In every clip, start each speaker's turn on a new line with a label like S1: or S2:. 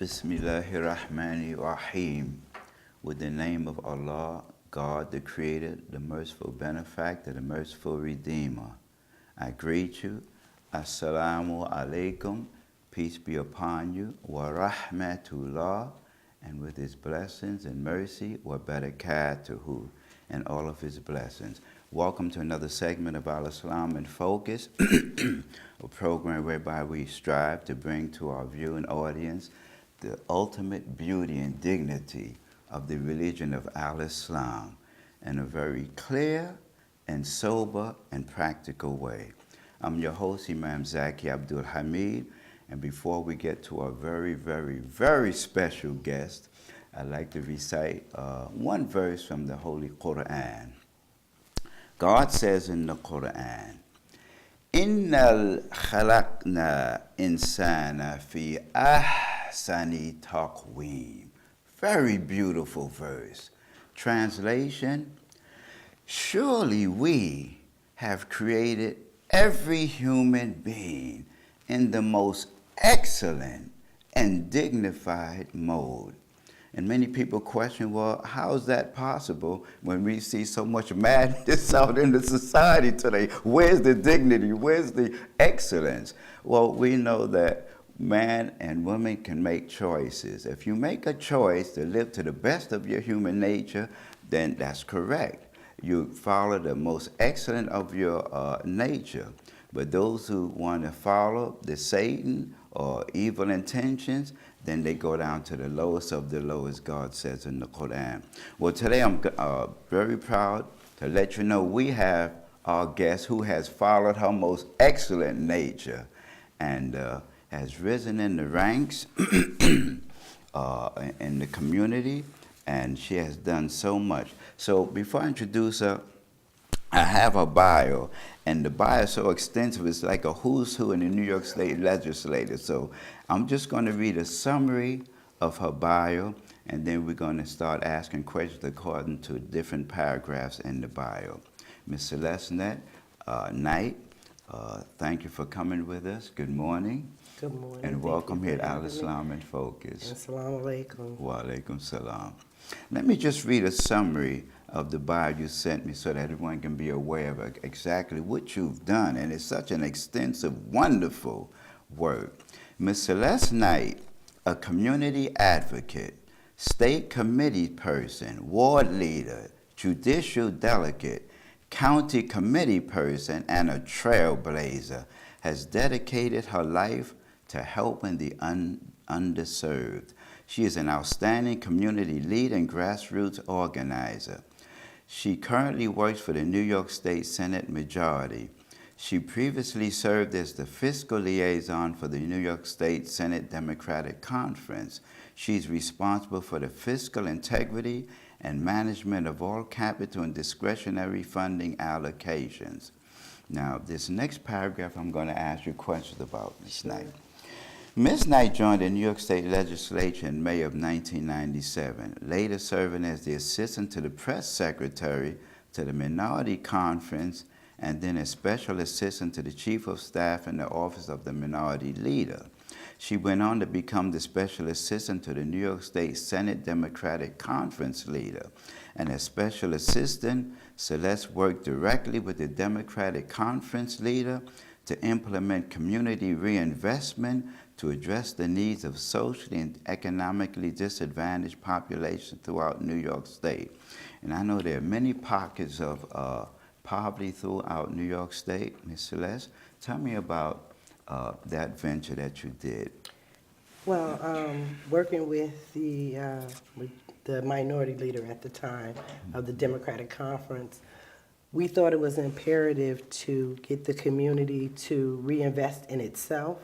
S1: Bismillahirrahmanirrahim. With the name of Allah, God the Creator, the merciful benefactor, the merciful Redeemer. I greet you. Assalamu alaikum. Peace be upon you. Wa rahmatullah. And with his blessings and mercy, wa barakatuhu. And all of his blessings. Welcome to another segment of Al Islam in Focus, a program whereby we strive to bring to our viewing audience the ultimate beauty and dignity of the religion of Al-Islam in a very clear and sober and practical way. I'm your host, Imam Zaki Abdul Hamid, and before we get to our very, very, very special guest, I'd like to recite one verse from the Holy Quran. God says in the Quran, Innal khalaqna insana fi ahsani taqweem. Very beautiful verse. Translation, surely we have created every human being in the most excellent and dignified mode. And many people question, well, how is that possible when we see so much madness out in the society today? Where's the dignity? Where's the excellence? Well, we know that man and woman can make choices. If you make a choice to live to the best of your human nature, then that's correct. You follow the most excellent of your nature. But those who want to follow the Satan or evil intentions, then they go down to the lowest of the lowest, God says in the Quran. Well, today I'm very proud to let you know we have our guest who has followed her most excellent nature and has risen in the ranks in the community, and she has done so much. So before I introduce her, I have her bio, and the bio is so extensive, it's like a who's who in the New York State legislature. So I'm just going to read a summary of her bio, and then we're going to start asking questions according to different paragraphs in the bio. Ms. Celeste Knight, thank you for coming with us. Good morning.
S2: Good morning.
S1: And welcome here at Al Islam in Focus.
S2: Assalamu alaikum.
S1: Wa alaikum salam. Let me just read a summary of the bio you sent me so that everyone can be aware of exactly what you've done. And it's such an extensive, wonderful work. Ms. Celeste Knight, a community advocate, state committee person, ward leader, judicial delegate, county committee person, and a trailblazer, has dedicated her life to helping the underserved. She is an outstanding community leader and grassroots organizer. She currently works for the New York State Senate Majority. She previously served as the fiscal liaison for the New York State Senate Democratic Conference. She's responsible for the fiscal integrity and management of all capital and discretionary funding allocations. Now, this next paragraph I'm going to ask you questions about, Ms. Knight. Ms. Knight joined the New York State Legislature in May of 1997, later serving as the assistant to the press secretary to the Minority Conference and then a special assistant to the chief of staff in the office of the Minority Leader. She went on to become the special assistant to the New York State Senate Democratic Conference leader. And as special assistant, Celeste worked directly with the Democratic Conference leader to implement community reinvestment to address the needs of socially and economically disadvantaged populations throughout New York State. And I know there are many pockets of poverty throughout New York State. Ms. Celeste, tell me about that venture that you did.
S2: Well, working with the minority leader at the time of the Democratic Conference, we thought it was imperative to get the community to reinvest in itself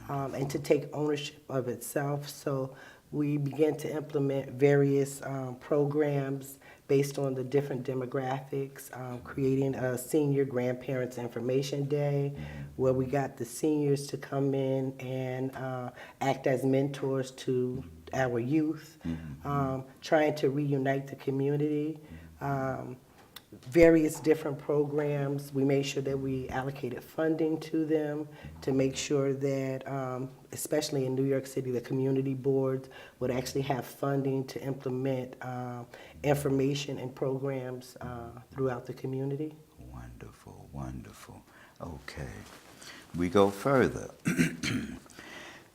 S2: and to take ownership of itself. So we began to implement various programs based on the different demographics, creating a senior grandparents information day where we got the seniors to come in and act as mentors to our youth, trying to reunite the community. various different programs. We made sure that we allocated funding to them to make sure that, especially in New York City, the community boards would actually have funding to implement information and programs throughout the community.
S1: Wonderful, wonderful. Okay. We go further.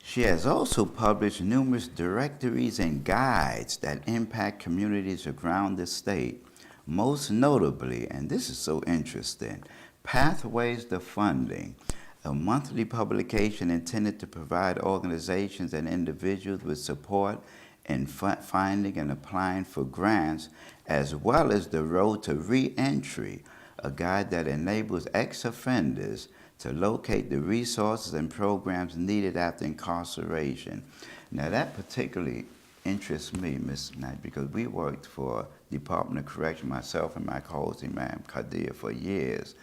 S1: She has also published numerous directories and guides that impact communities around the state. Most notably, and this is so interesting, Pathways to Funding, a monthly publication intended to provide organizations and individuals with support in finding and applying for grants, as well as The Road to Reentry, a guide that enables ex-offenders to locate the resources and programs needed after incarceration. Now that particularly interests me, Ms. Knight, because we worked for Department of Correction, myself and my co-host, Ma'am Kadir, for years.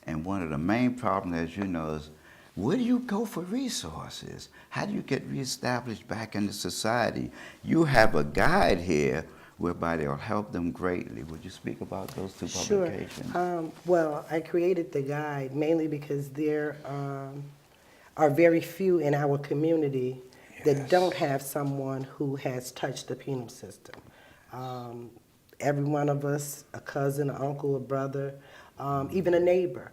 S1: And one of the main problems, as you know, is where do you go for resources? How do you get reestablished back into society? You have a guide here whereby they'll help them greatly. Would you speak about those two publications?
S2: Sure. Well, I created the guide mainly because there are very few in our community that don't have someone who has touched the penal system. Every one of us, a cousin, an uncle, a brother, even a neighbor.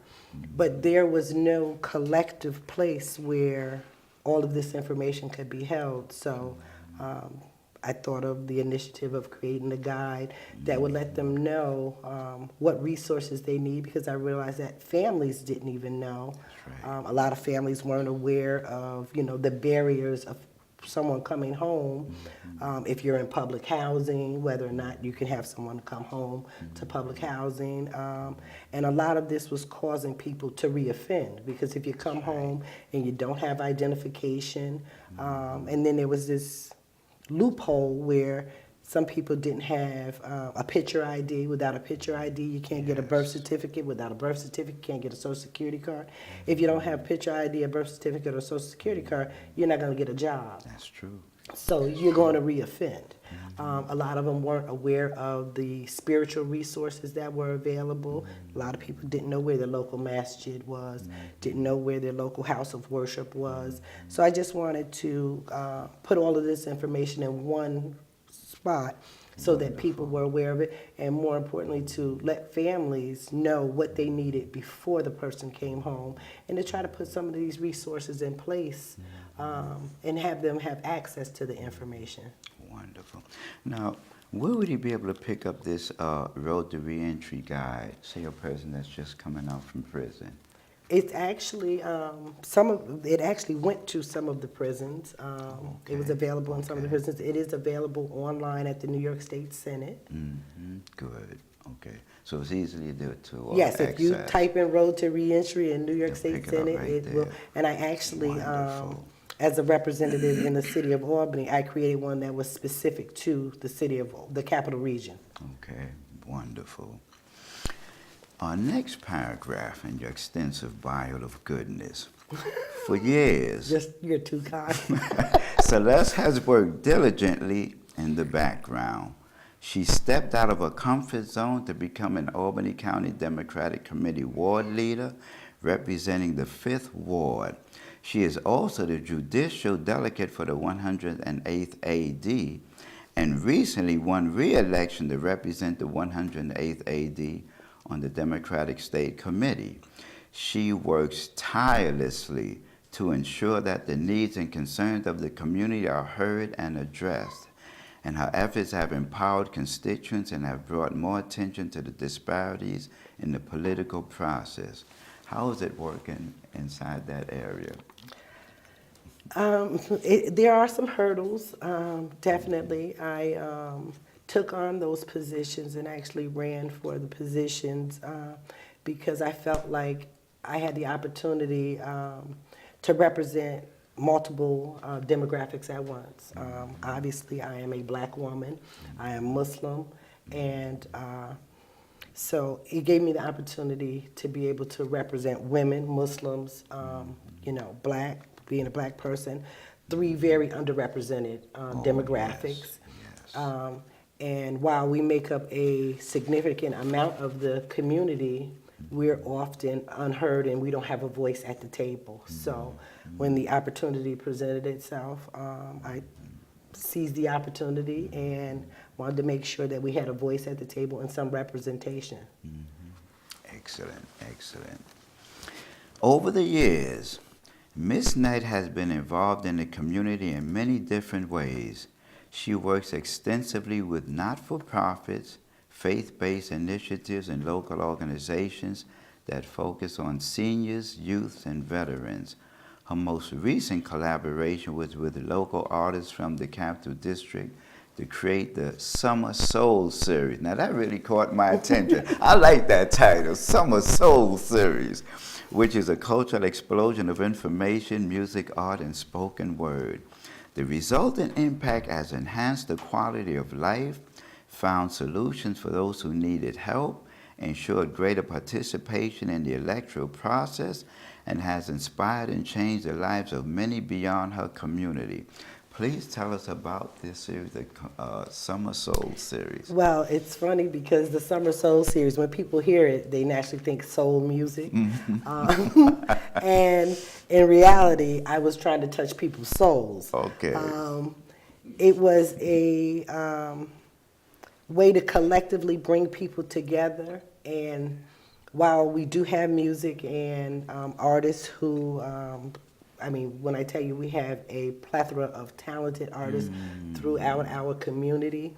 S2: But there was no collective place where all of this information could be held. So I thought of the initiative of creating a guide that would let them know what resources they need, because I realized that families didn't even know.
S1: Right.
S2: A lot of families weren't aware of, the barriers of someone coming home. If you're in public housing, whether or not you can have someone come home to public housing. And a lot of this was causing people to reoffend, because if you come home and you don't have identification, and then there was this loophole where some people didn't have a picture ID. Without a picture ID, you can't get a birth certificate. Without a birth certificate, you can't get a Social Security card. If you don't have picture ID, a birth certificate, or a Social Security card, you're not going to get a job.
S1: That's true.
S2: So you're going to reoffend. A lot of them weren't aware of the spiritual resources that were available. A lot of people didn't know where their local masjid was, didn't know where their local house of worship was. So I just wanted to put all of this information in one spot so that people were aware of it, and more importantly, to let families know what they needed before the person came home, and to try to put some of these resources in place and have them have access to the information.
S1: Wonderful. Now, where would he be able to pick up this Road to Reentry guide, say a person that's just coming out from prison?
S2: It's actually it actually went to some of the prisons. It was available in some of the prisons. It is available online at the New York State Senate.
S1: Good. Okay. So it's easy to do it too.
S2: Yes, if you type in Road to Reentry in New York State Senate, it will. And I actually, as a representative in the city of Albany, I created one that was specific to the city of the capital region.
S1: Okay. Wonderful. Our next paragraph in your extensive bio of goodness. For years,
S2: You're too kind.
S1: Celeste has worked diligently in the background. She stepped out of her comfort zone to become an Albany County Democratic Committee ward leader, representing the 5th Ward. She is also the judicial delegate for the 108th AD, and recently won re-election to represent the 108th AD on the Democratic State Committee. She works tirelessly to ensure that the needs and concerns of the community are heard and addressed, and her efforts have empowered constituents and have brought more attention to the disparities in the political process. How is it working inside that area?
S2: There are some hurdles, definitely. I took on those positions and actually ran for the positions because I felt like I had the opportunity to represent multiple demographics at once. Obviously, I am a black woman, I am Muslim, and so it gave me the opportunity to be able to represent women, Muslims, black, being a black person, 3 very underrepresented demographics.
S1: Yes.
S2: And while we make up a significant amount of the community, we're often unheard and we don't have a voice at the table. So when the opportunity presented itself, I seized the opportunity and wanted to make sure that we had a voice at the table and some representation.
S1: Excellent, excellent. Over the years, Miss Knight has been involved in the community in many different ways. She works extensively with not-for-profits, faith-based initiatives, and local organizations that focus on seniors, youth, and veterans. Her most recent collaboration was with local artists from the Capital District to create the Summer Soul Series. Now that really caught my attention. I like that title, Summer Soul Series, which is a cultural explosion of information, music, art, and spoken word. The resultant impact has enhanced the quality of life, found solutions for those who needed help, ensured greater participation in the electoral process, and has inspired and changed the lives of many beyond her community. Please tell us about this series, the Summer Soul Series.
S2: Well, it's funny because the Summer Soul Series, when people hear it, they naturally think soul music. And in reality, I was trying to touch people's souls.
S1: Okay.
S2: It was a way to collectively bring people together. And while we do have music and artists who, when I tell you we have a plethora of talented artists throughout our community,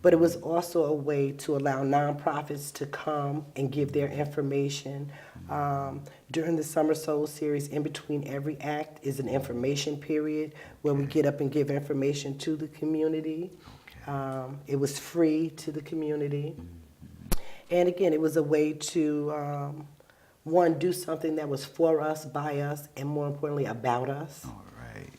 S2: but it was also a way to allow nonprofits to come and give their information. During the Summer Soul Series, in between every act is an information period where we get up and give information to the community. It was free to the community. And again, it was a way to, one, do something that was for us, by us, and more importantly, about us.
S1: All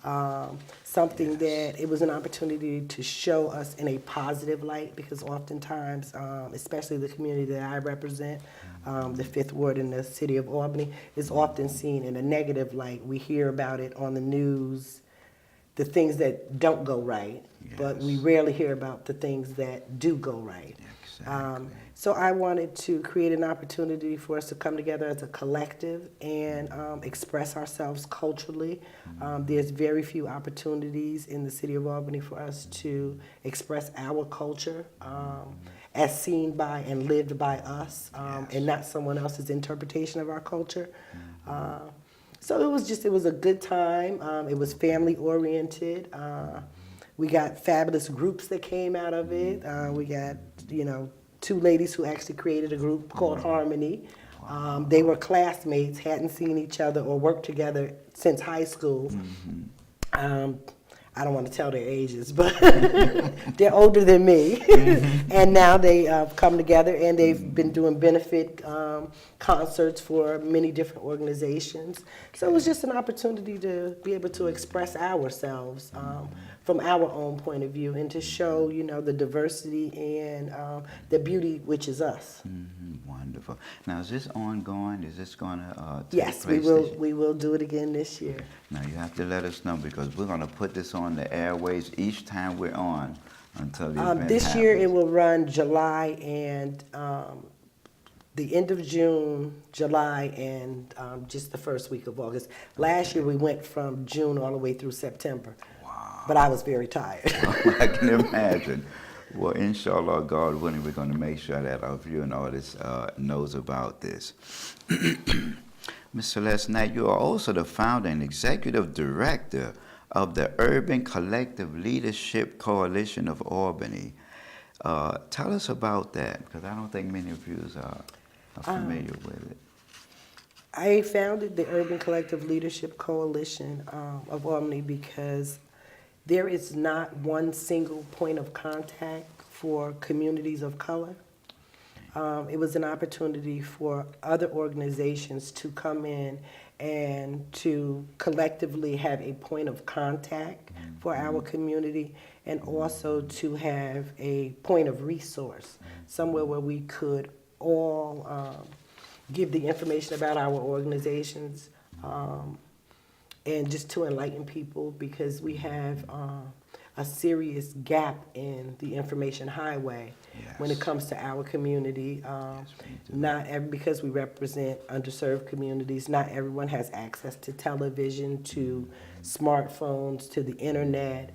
S1: right.
S2: Something that it was an opportunity to show us in a positive light, because oftentimes, especially the community that I represent, the Fifth Ward in the city of Albany, is often seen in a negative light. We hear about it on the news, the things that don't go right, but we rarely hear about the things that do go right.
S1: Exactly.
S2: So I wanted to create an opportunity for us to come together as a collective and express ourselves culturally. There's very few opportunities in the city of Albany for us to express our culture as seen by and lived by us, and not someone else's interpretation of our culture. So it was a good time. It was family oriented. We got fabulous groups that came out of it. We got, two ladies who actually created a group called Harmony. They were classmates, hadn't seen each other or worked together since high school. I don't want to tell their ages, but they're older than me. And now they come together and they've been doing benefit concerts for many different organizations. So it was just an opportunity to be able to express ourselves from our own point of view and to show, the diversity and the beauty which is us.
S1: Wonderful. Now, is this ongoing? Is this going to take
S2: Yes,
S1: place
S2: we will do it again this year.
S1: Now, you have to let us know because we're going to put this on the airways each time we're on until the event
S2: This
S1: happens.
S2: year it will run July and the end of June, July, and just the first week of August. Last year we went from June all the way through September.
S1: Wow.
S2: But I was very tired.
S1: I can imagine. Well, inshallah, God willing, we're going to make sure that our viewing audience knows about this. Ms. Celeste Knight, you are also the founder and executive director of the Urban Collective Leadership Coalition of Albany. Tell us about that, because I don't think many of you are familiar with it.
S2: I founded the Urban Collective Leadership Coalition of Albany because there is not one single point of contact for communities of color. It was an opportunity for other organizations to come in and to collectively have a point of contact for our community and also to have a point of resource, somewhere where we could all give the information about our organizations and just to enlighten people, because we have a serious gap in the information highway when it
S1: Yes.
S2: comes to our community. Because we represent underserved communities, not everyone has access to television, to smartphones, to the internet.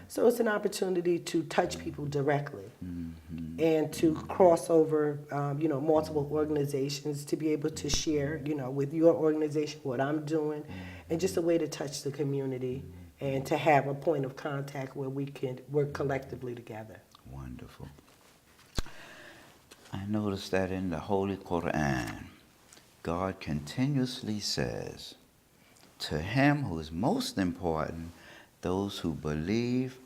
S2: So it's an opportunity to touch people directly and to cross over, multiple organizations, to be able to share, with your organization what I'm doing, and just a way to touch the community and to have a point of contact where we can work collectively together.
S1: Wonderful. I noticed that in the Holy Quran, God continuously says, to him who is most important, those who believe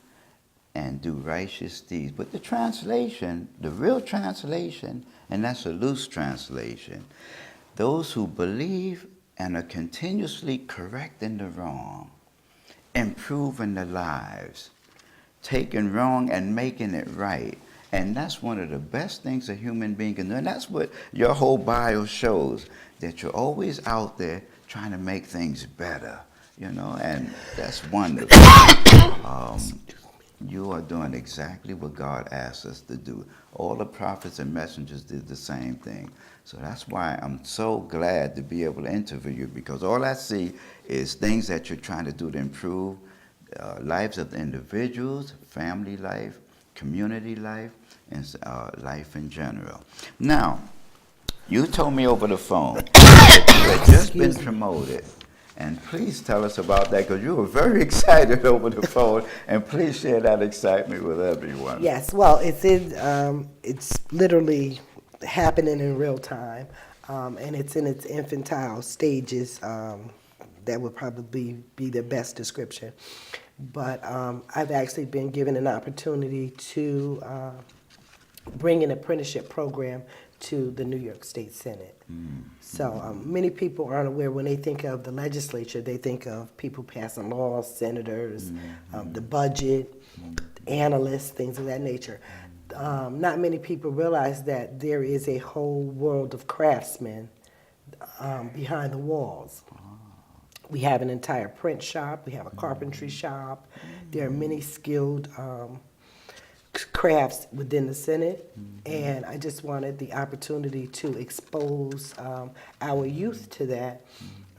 S1: and do righteous deeds. But the translation, the real translation, and that's a loose translation, those who believe and are continuously correcting the wrong, improving their lives, taking wrong and making it right. And that's one of the best things a human being can do. And that's what your whole bio shows, that you're always out there trying to make things better, and that's wonderful. You are doing exactly what God asked us to do. All the prophets and messengers did the same thing. So that's why I'm so glad to be able to interview you, because all I see is things that you're trying to do to improve lives of the individuals, family life, community life, and life in general. Now, you told me over the phone that you had just been promoted. And please tell us about that, because you were very excited over the phone, and please share that excitement with everyone.
S2: Yes, well, it's literally happening in real time, and it's in its infantile stages. That would probably be the best description. But I've actually been given an opportunity to bring an apprenticeship program to the New York State Senate. So many people aren't aware, when they think of the legislature, they think of people passing laws, senators, the budget, analysts, things of that nature. Not many people realize that there is a whole world of craftsmen behind the walls. We have an entire print shop, we have a carpentry shop. There are many skilled crafts within the Senate, and I just wanted the opportunity to expose our youth to that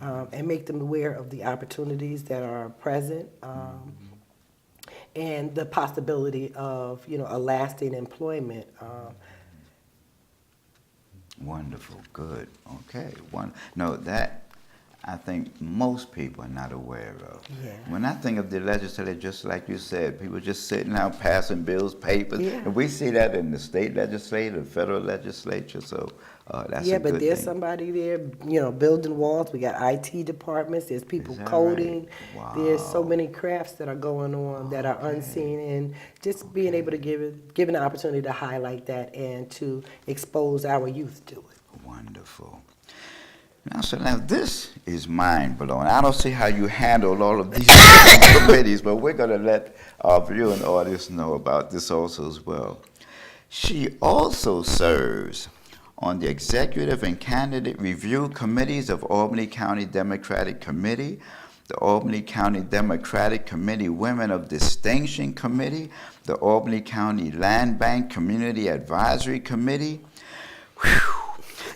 S2: and make them aware of the opportunities that are present and the possibility of a lasting employment.
S1: Wonderful, good, okay. No, that I think most people are not aware of.
S2: Yeah.
S1: When I think of the legislature, just like you said, people just sitting out passing bills, papers,
S2: Yeah.
S1: and we see that in the state legislature, the federal legislature, so that's a good
S2: But there's
S1: thing.
S2: somebody there, building walls. We got IT departments. There's people
S1: Is that
S2: coding.
S1: right?
S2: There's so
S1: Wow.
S2: many crafts that are going on that are unseen, and just being able to give an opportunity to highlight that and to expose our youth to it.
S1: Wonderful. Now, this is mind-blowing. I don't see how you handle all of these committees, but we're going to let our viewing audience know about this also as well. She also serves on the Executive and Candidate Review Committees of Albany County Democratic Committee, the Albany County Democratic Committee Women of Distinction Committee, the Albany County Land Bank Community Advisory Committee,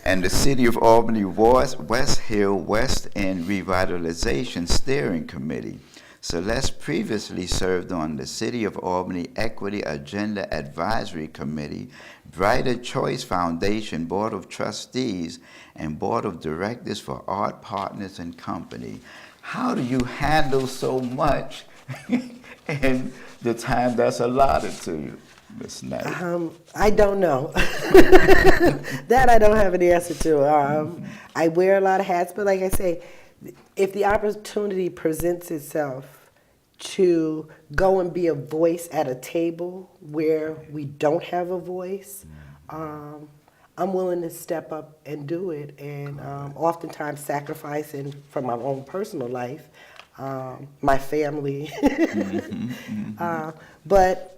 S1: and the City of Albany West Hill West End Revitalization Steering Committee. Celeste previously served on the City of Albany Equity Agenda Advisory Committee, Brighter Choice Foundation Board of Trustees, and Board of Directors for Art Partners and Company. How do you handle so much in the time that's allotted to you, Ms. Knight?
S2: I don't know. That I don't have an answer to. I wear a lot of hats, but like I say, if the opportunity presents itself to go and be a voice at a table where we don't have a voice, I'm willing to step up and do it, and oftentimes sacrificing from my own personal life, my family. But,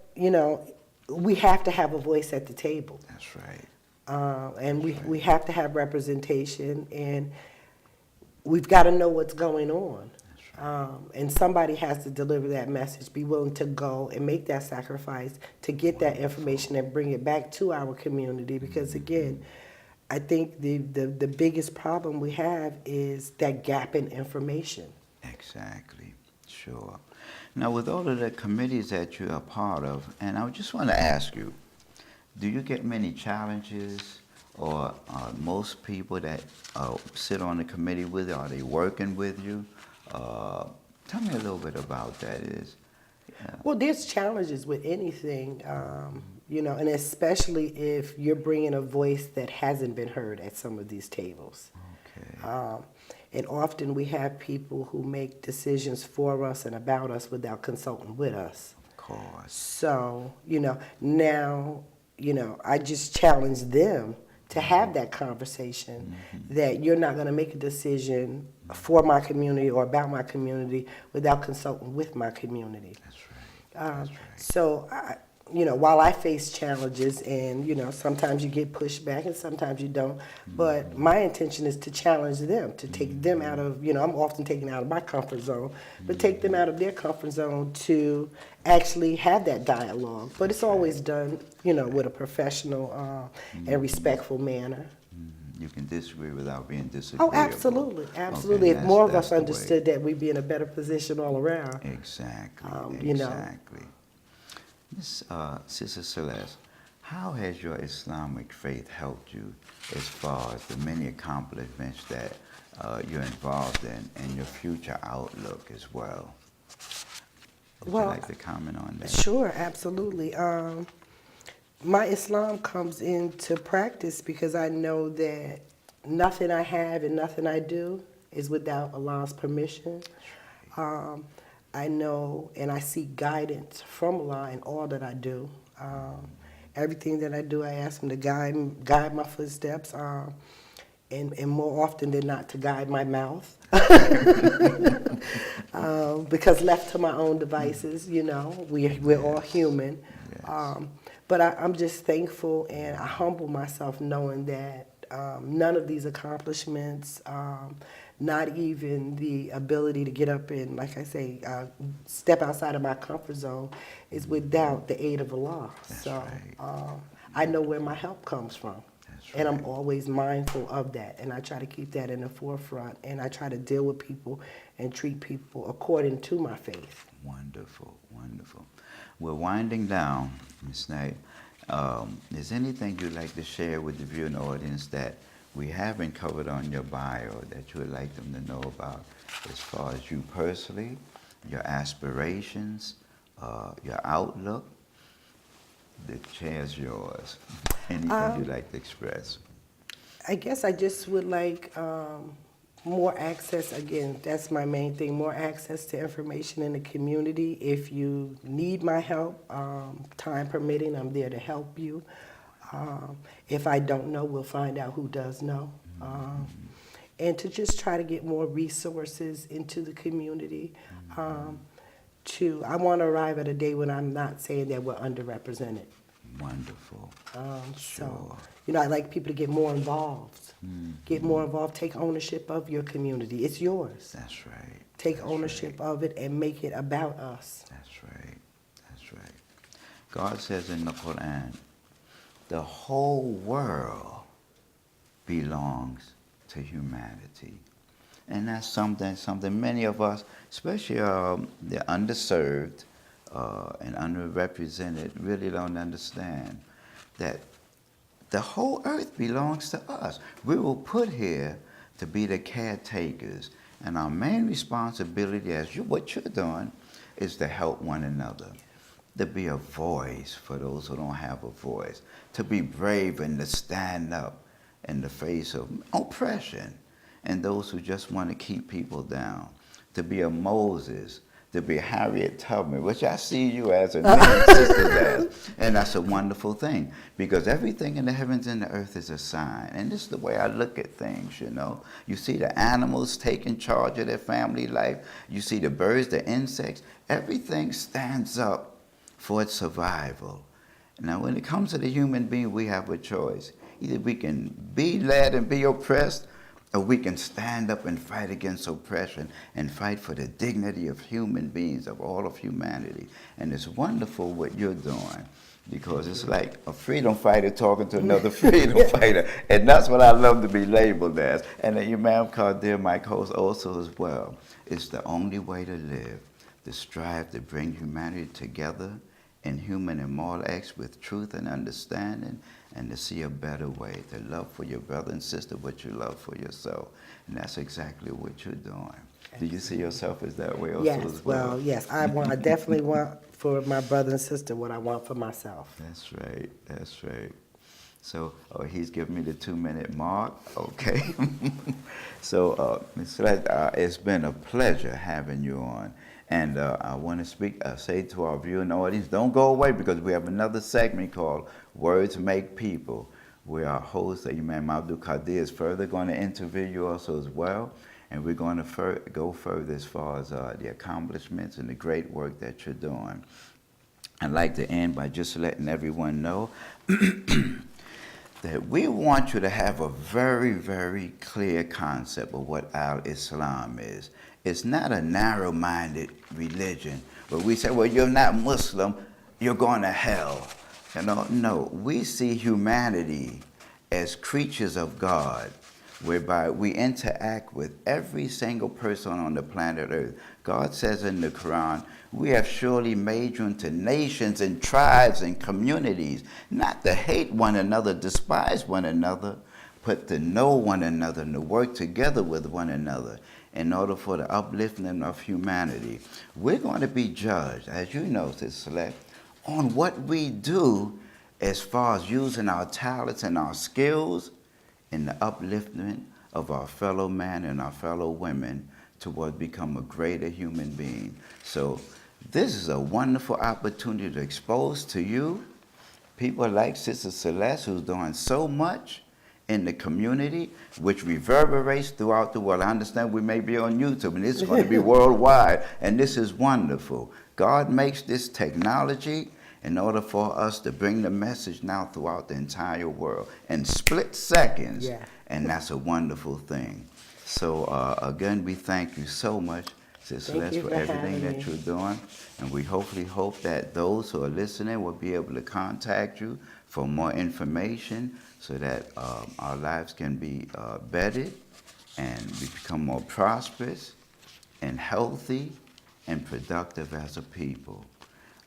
S2: we have to have a voice at the table.
S1: That's right.
S2: And we have to have representation, and we've got to know what's going on.
S1: That's
S2: And somebody has to deliver that message, be willing to go and make that sacrifice to get that information and bring it back to our community. Because again, I think the biggest problem we have is that gap in information.
S1: Exactly. Sure. Now, with all of the committees that you're a part of, and I just want to ask you, do you get many challenges, or most people that sit on the committee with you, are they working with you? Tell me a little bit about that.
S2: Well, there's challenges with anything, and especially if you're bringing a voice that hasn't been heard at some of these tables.
S1: Okay.
S2: And often we have people who make decisions for us and about us without consulting with us.
S1: Of course.
S2: So, now, I just challenge them to have that conversation, that you're not going to make a decision for my community or about my community without consulting with my community.
S1: That's right. That's right.
S2: So, while I face challenges and, sometimes you get pushed back and sometimes you don't, but my intention is to challenge them, to take them out of, I'm often taken out of my comfort zone, but take them out of their comfort zone to actually have that dialogue. But it's always done, with a professional and respectful manner.
S1: You can disagree without being disagreeable.
S2: Oh, absolutely, absolutely.
S1: Okay,
S2: if more of
S1: that's
S2: us
S1: the way.
S2: understood that, we'd be in a better position all around.
S1: Exactly. Exactly. Miss Sister Celeste, how has your Islamic faith helped you as far as the many accomplishments that you're involved in and your future outlook as well? Would you like to comment on that?
S2: Sure, absolutely. My Islam comes into practice because I know that nothing I have and nothing I do is without Allah's permission. I know and I seek guidance from Allah in all that I do. Everything that I do, I ask Him to guide my footsteps, and more often than not to guide my mouth. Because left to my own devices, we're all human.
S1: Yes.
S2: But I'm just thankful and I humble myself knowing that none of these accomplishments, not even the ability to get up and, like I say, step outside of my comfort zone is without the aid of Allah.
S1: That's
S2: so
S1: right.
S2: I know where my help comes from.
S1: That's
S2: And I'm
S1: right.
S2: always mindful of that. And I try to keep that in the forefront. And I try to deal with people and treat people according to my faith.
S1: Wonderful, wonderful. We're winding down, Ms. Knight. Is anything you'd like to share with the viewing audience that we haven't covered on your bio that you would like them to know about as far as you personally, your aspirations, your outlook? The chair's yours. Anything you'd like to express?
S2: I guess I just would like more access. Again, that's my main thing, more access to information in the community. If you need my help, time permitting, I'm there to help you. If I don't know, we'll find out who does know. And to just try to get more resources into the community. I want to arrive at a day when I'm not saying that we're underrepresented.
S1: Wonderful.
S2: So, I'd like people to get more involved. Get more involved. Take ownership of your community. It's yours.
S1: That's right.
S2: Take ownership of it and make it about us.
S1: That's right. That's right. God says in the Quran, the whole world belongs to humanity. And that's something many of us, especially the underserved and underrepresented, really don't understand, that the whole earth belongs to us. We were put here to be the caretakers. And our main responsibility, what you're doing, is to help one another, to be a voice for those who don't have a voice, to be brave and to stand up in the face of oppression and those who just want to keep people down, to be a Moses, to be Harriet Tubman, which I see you as a name, Sister Daz. And that's a wonderful thing, because everything in the heavens and the earth is a sign. And this is the way I look at things, You see the animals taking charge of their family life. You see the birds, the insects. Everything stands up for its survival. Now, when it comes to the human being, we have a choice. Either we can be led and be oppressed, we can stand up and fight against oppression and fight for the dignity of human beings, of all of humanity. And it's wonderful what you're doing, because it's like a freedom fighter talking to another freedom fighter. And that's what I love to be labeled as. And Imam Qadir, my host, also as well. It's the only way to live, to strive to bring humanity together in human and moral acts with truth and understanding, and to see a better way, to love for your brother and sister what you love for yourself. And that's exactly what you're doing. Do you see yourself as that way also
S2: Yes,
S1: as well?
S2: well, yes, I definitely want for my brother and sister what I want for myself.
S1: That's right, that's right. So he's giving me the 2-minute mark, okay. So Ms. Celeste, it's been a pleasure having you on. And I want to say to our viewing audience, don't go away, because we have another segment called Words Make People, where our host, Imam Abdul Qadir, is further going to interview you also as well. And we're going to go further as far as the accomplishments and the great work that you're doing. I'd like to end by just letting everyone know that we want you to have a very, very clear concept of what Al-Islam is. It's not a narrow-minded religion where we say, well, you're not Muslim, you're going to hell. You know, no, we see humanity as creatures of God, whereby we interact with every single person on the planet Earth. God says in the Quran, we have surely made you into nations and tribes and communities, not to hate one another, despise one another, but to know one another and to work together with one another in order for the upliftment of humanity. We're going to be judged, as you know, Sister Celeste, on what we do as far as using our talents and our skills in the upliftment of our fellow man and our fellow women toward become a greater human being. So this is a wonderful opportunity to expose to you people like Sister Celeste, who's doing so much in the community, which reverberates throughout the world. I understand we may be on YouTube, and this is going to be worldwide, and this is wonderful. God makes this technology in order for us to bring the message now throughout the entire world in split seconds, and that's a wonderful thing. So again, we thank you so much, Sister Celeste, for everything that you're doing, and we hopefully hope that those who are listening will be able to contact you for more information, so that our lives can be bettered and we become more prosperous and healthy and productive as a people.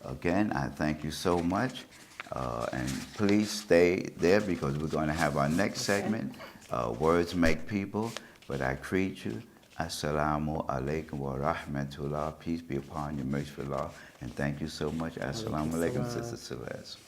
S1: Again, I thank you so much, and please stay there, because we're going to have our next segment, Words Make People. But I greet you, Assalamu alaikum wa rahmatullah, peace be upon you, merciful Allah, and thank you so much. Assalamu alaikum, Sister Celeste.